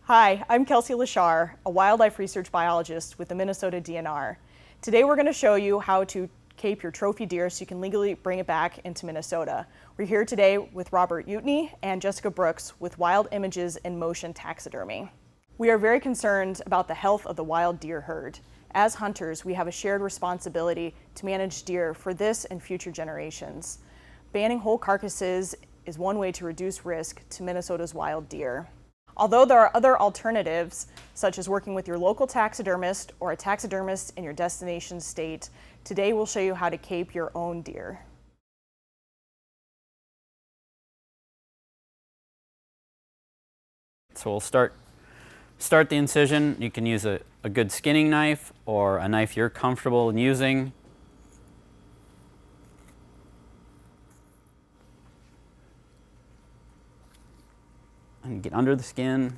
Hi, I'm Kelsey Lashar, a wildlife research biologist with the Minnesota DNR. Today we're going to show you how to cape your trophy deer so you can legally bring it back into Minnesota. We're here today with Robert Utney and Jessica Brooks with Wild Images in Motion Taxidermy. We are very concerned about the health of the wild deer herd. As hunters, we have a shared responsibility to manage deer for this and future generations. Banning whole carcasses is one way to reduce risk to Minnesota's wild deer. Although there are other alternatives, such as working with your local taxidermist or a taxidermist in your destination state, today we'll show you how to cape your own deer. So we'll start the incision. You can use a good skinning knife or a knife you're comfortable in using. And get under the skin.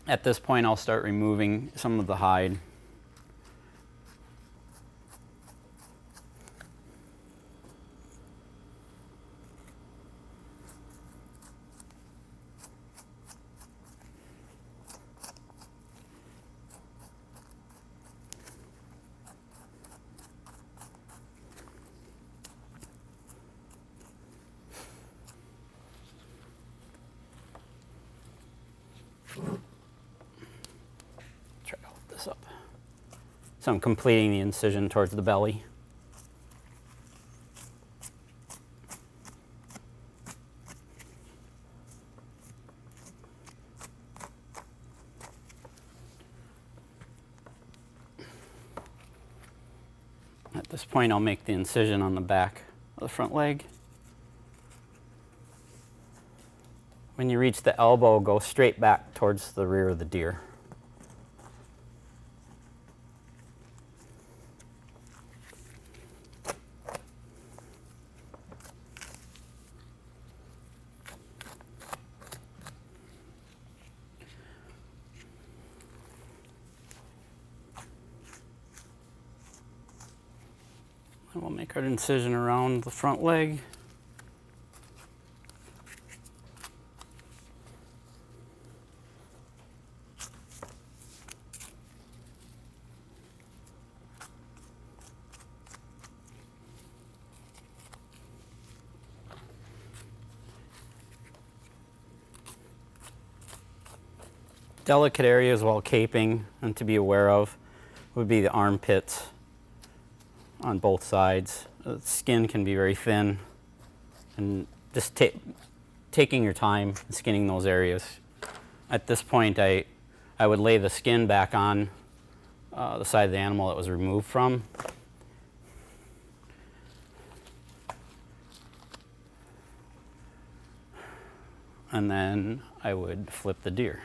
At this point, I'll start removing some of the hide. Try to hold this up. So I'm completing the incision towards the belly. At this point, I'll make the incision on the back of the front leg. When you reach the elbow, go straight back towards the rear of the deer. And we'll make our incision around the front leg. Delicate areas while caping and to be aware of would be the armpits on both sides. The skin can be very thin, and just taking your time skinning those areas. At this point, I would lay the skin back on the side of the animal that was removed from. And then I would flip the deer.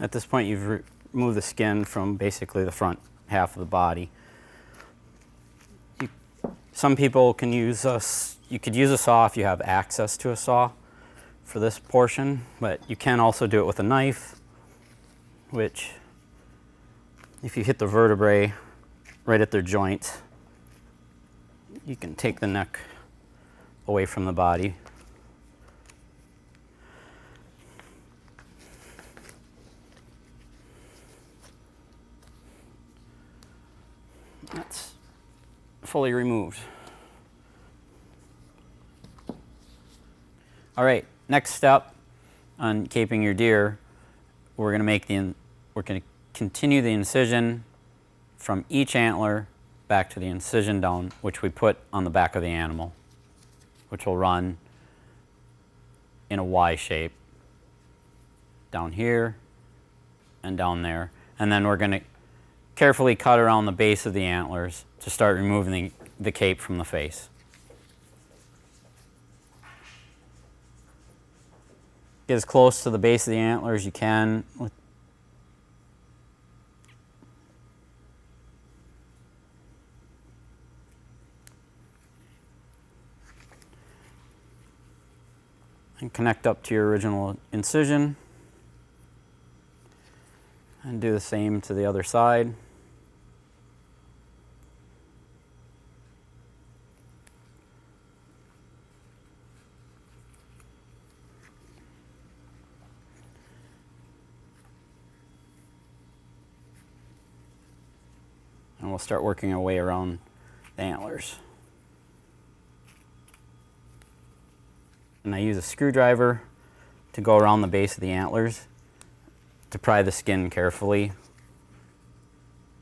At this point, you've removed the skin from basically the front half of the body. Some people can use you could use a saw if you have access to a saw for this portion, but you can also do it with a knife, which, if you hit the vertebrae right at their joint, you can take the neck away from the body. That's fully removed. All right, next step on caping your deer, we're going to continue the incision from each antler back to the incision down, which we put on the back of the animal which will run in a Y shape down here and down there. And then we're going to carefully cut around the base of the antlers to start removing the cape from the face. Get as close to the base of the antler as you can. And connect up to your original incision. And do the same to the other side. And we'll start working our way around the antlers. And I use a screwdriver to go around the base of the antlers to pry the skin carefully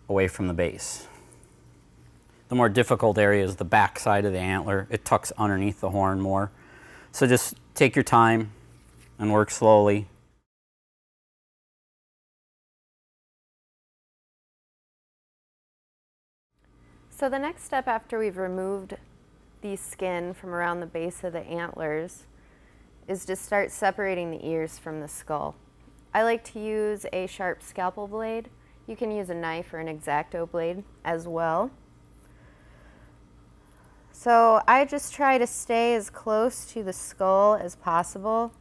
away from the base. The more difficult area is the back side of the antler. It tucks underneath the horn more. So just take your time and work slowly. So the next step after we've removed the skin from around the base of the antlers is to start separating the ears from the skull. I like to use a sharp scalpel blade. You can use a knife or an X-Acto blade as well. So I just try to stay as close to the skull as possible,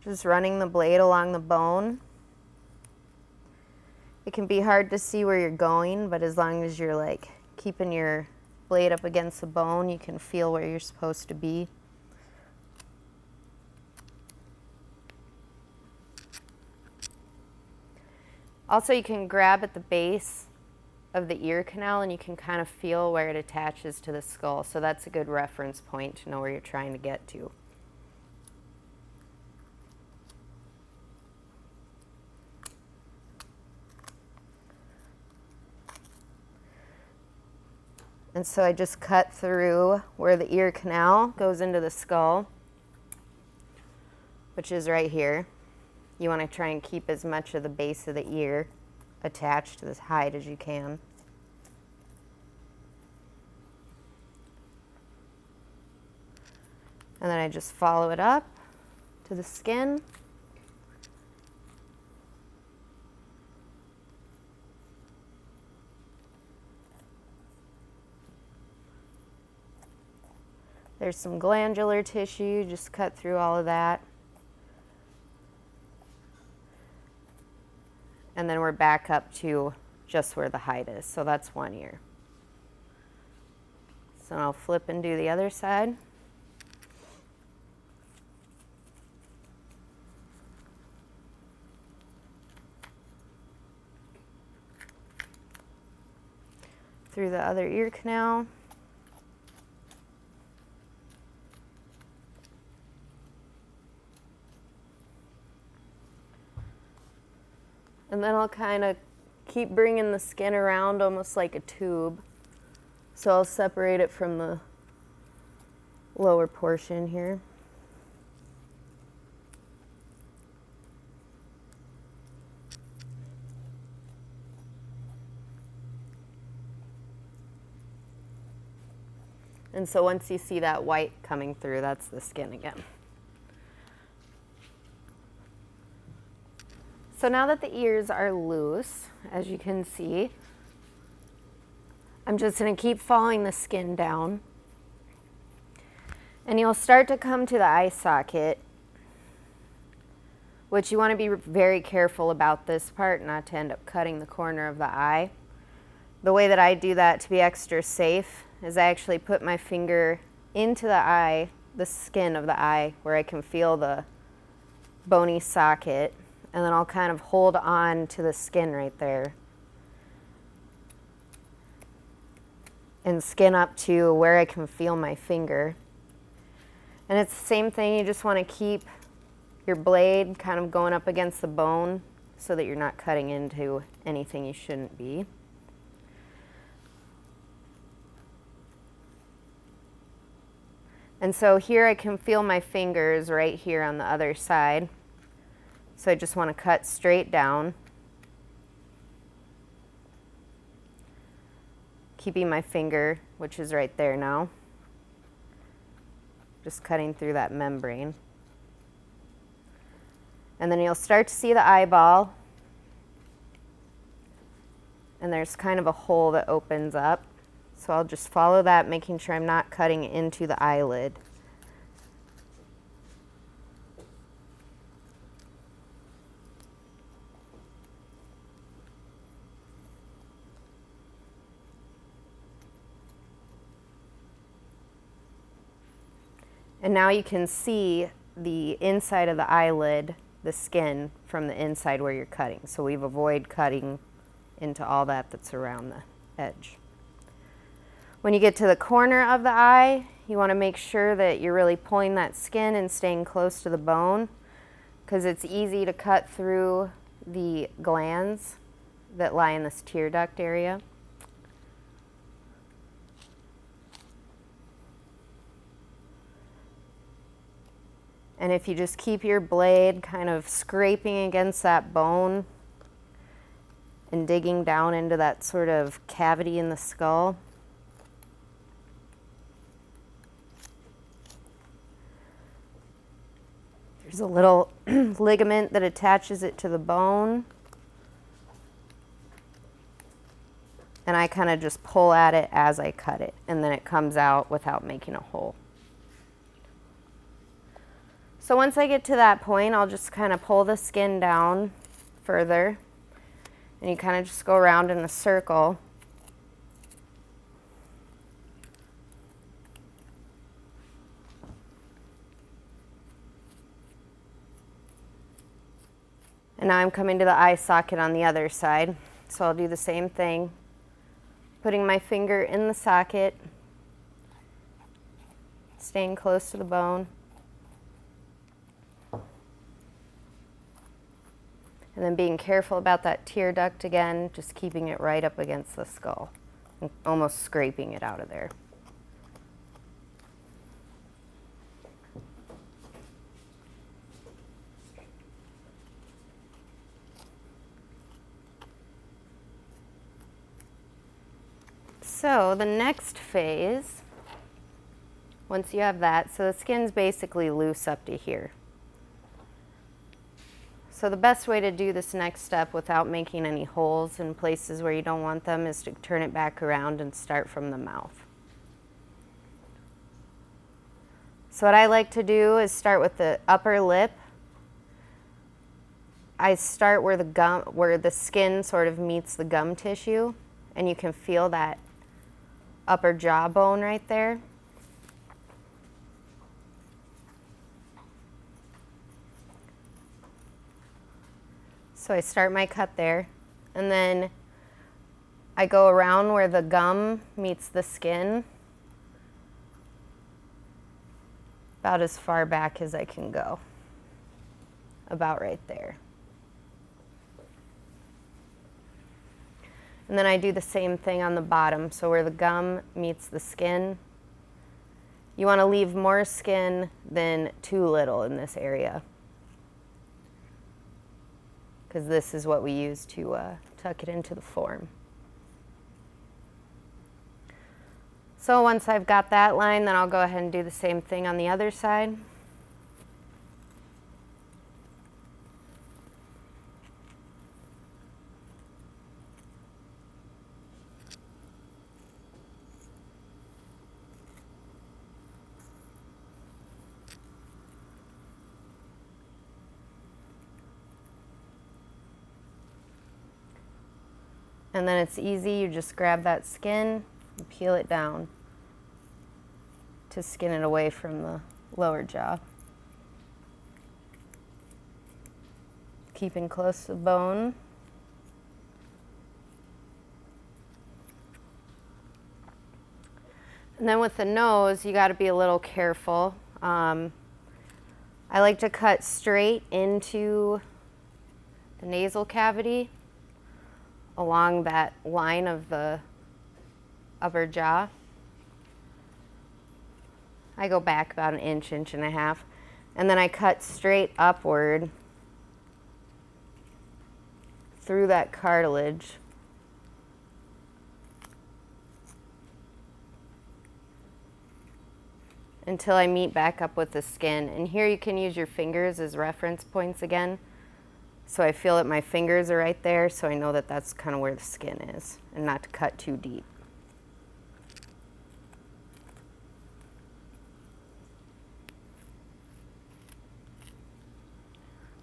just running the blade along the bone. It can be hard to see where you're going, but as long as you're like keeping your blade up against the bone, you can feel where you're supposed to be. Also, you can grab at the base of the ear canal and you can kind of feel where it attaches to the skull. So that's a good reference point to know where you're trying to get to. And so I just cut through where the ear canal goes into the skull, which is right here. You want to try and keep as much of the base of the ear attached to this hide as you can. And then I just follow it up to the skin. There's some glandular tissue, just cut through all of that. And then we're back up to just where the hide is. So that's one ear. So I'll flip and do the other side. Through the other ear canal. And then I'll kind of keep bringing the skin around almost like a tube. So I'll separate it from the lower portion here. And so once you see that white coming through, that's the skin again. So now that the ears are loose, as you can see, I'm just going to keep following the skin down. And you'll start to come to the eye socket, which you want to be very careful about this part, not to end up cutting the corner of the eye. The way that I do that to be extra safe is I actually put my finger into the eye, the skin of the eye, where I can feel the bony socket. And then I'll kind of hold on to the skin right there. And skin up to where I can feel my finger. And it's the same thing, you just want to keep your blade kind of going up against the bone so that you're not cutting into anything you shouldn't be. And so here I can feel my fingers right here on the other side. So I just want to cut straight down, keeping my finger, which is right there now, just cutting through that membrane. And then you'll start to see the eyeball, and there's kind of a hole that opens up. So I'll just follow that, making sure I'm not cutting into the eyelid. And now you can see the inside of the eyelid, the skin, from the inside where you're cutting. So we've avoided cutting into all that that's around the edge. When you get to the corner of the eye, you want to make sure that you're really pulling that skin and staying close to the bone, because it's easy to cut through the glands that lie in this tear duct area. And if you just keep your blade kind of scraping against that bone and digging down into that sort of cavity in the skull, there's a little ligament that attaches it to the bone. And I kind of just pull at it as I cut it, and then it comes out without making a hole. So once I get to that point, I'll just kind of pull the skin down further, and you kind of just go around in a circle. And now I'm coming to the eye socket on the other side. So I'll do the same thing, putting my finger in the socket, staying close to the bone. And then being careful about that tear duct again, just keeping it right up against the skull, and almost scraping it out of there. So the next phase, once you have that, so the skin's basically loose up to here. So the best way to do this next step without making any holes in places where you don't want them is to turn it back around and start from the mouth. So what I like to do is start with the upper lip. I start where the skin sort of meets the gum tissue, and you can feel that upper jawbone right there. So I start my cut there, and then I go around where the gum meets the skin, about as far back as I can go, about right there. And then I do the same thing on the bottom, so where the gum meets the skin. You want to leave more skin than too little in this area, because this is what we use to tuck it into the form. So once I've got that line, then I'll go ahead and do the same thing on the other side. And then it's easy, you just grab that skin and peel it down to skin it away from the lower jaw. Keeping close to the bone. And then with the nose, you got to be a little careful. I like to cut straight into the nasal cavity along that line of the upper jaw. I go back about an inch, inch and a half, and then I cut straight upward through that cartilage until I meet back up with the skin. And here you can use your fingers as reference points again. So I feel that my fingers are right there, so I know that that's kind of where the skin is, and not to cut too deep.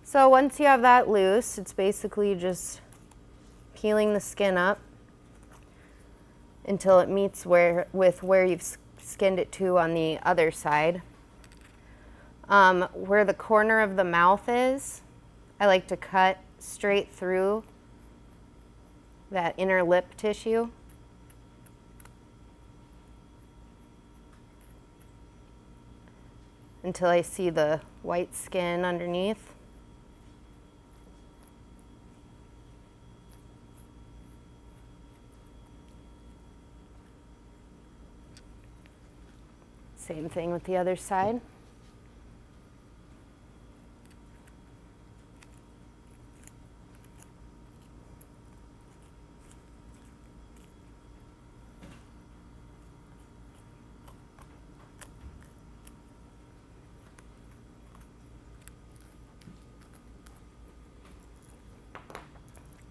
So once you have that loose, it's basically just peeling the skin up until it meets with where you've skinned it to on the other side. Where the corner of the mouth is, I like to cut straight through that inner lip tissue. Until I see the white skin underneath. Same thing with the other side.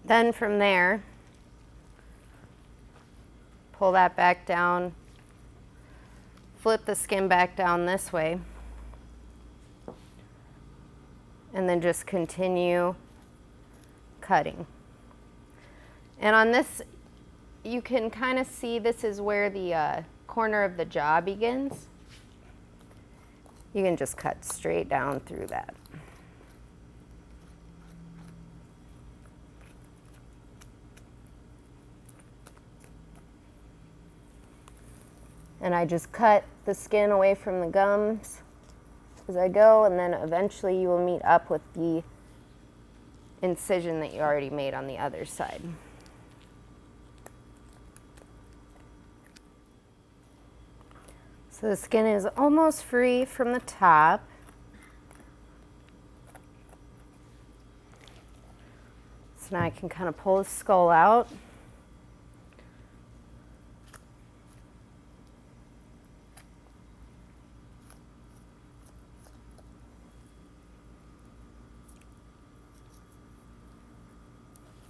Then from there, pull that back down, flip the skin back down this way, and then just continue cutting. And on this, you can kind of see this is where the corner of the jaw begins. You can just cut straight down through that. And I just cut the skin away from the gums as I go, and then eventually you will meet up with the incision that you already made on the other side. So the skin is almost free from the top. So now I can kind of pull the skull out.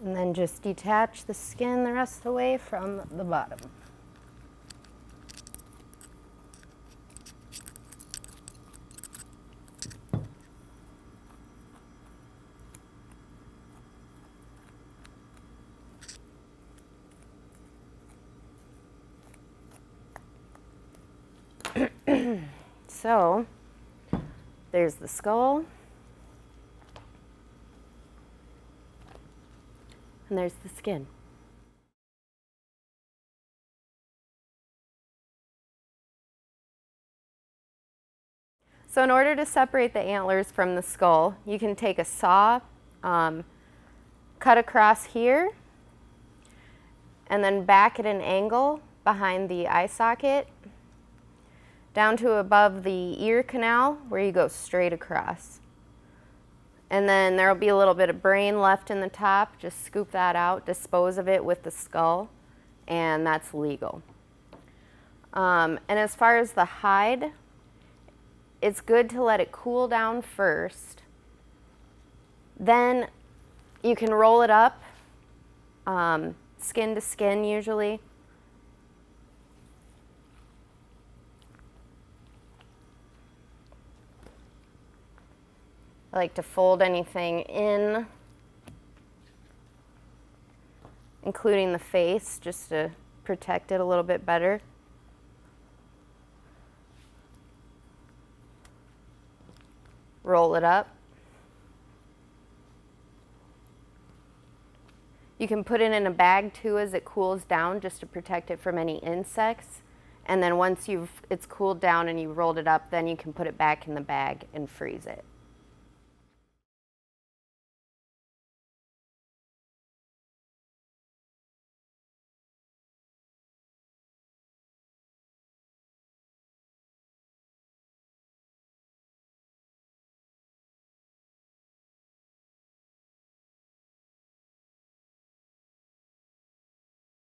And then just detach the skin the rest of the way from the bottom. So, there's the skull. And there's the skin. So in order to separate the antlers from the skull, you can take a saw, cut across here, and then back at an angle behind the eye socket, down to above the ear canal where you go straight across. And then there'll be a little bit of brain left in the top. Just scoop that out, dispose of it with the skull, and that's legal. And as far as the hide, it's good to let it cool down first. Then you can roll it up, skin to skin usually. I like to fold anything in, including the face, just to protect it a little bit better. Roll it up. You can put it in a bag too as it cools down, just to protect it from any insects. And then once it's cooled down and you rolled it up, then you can put it back in the bag and freeze it.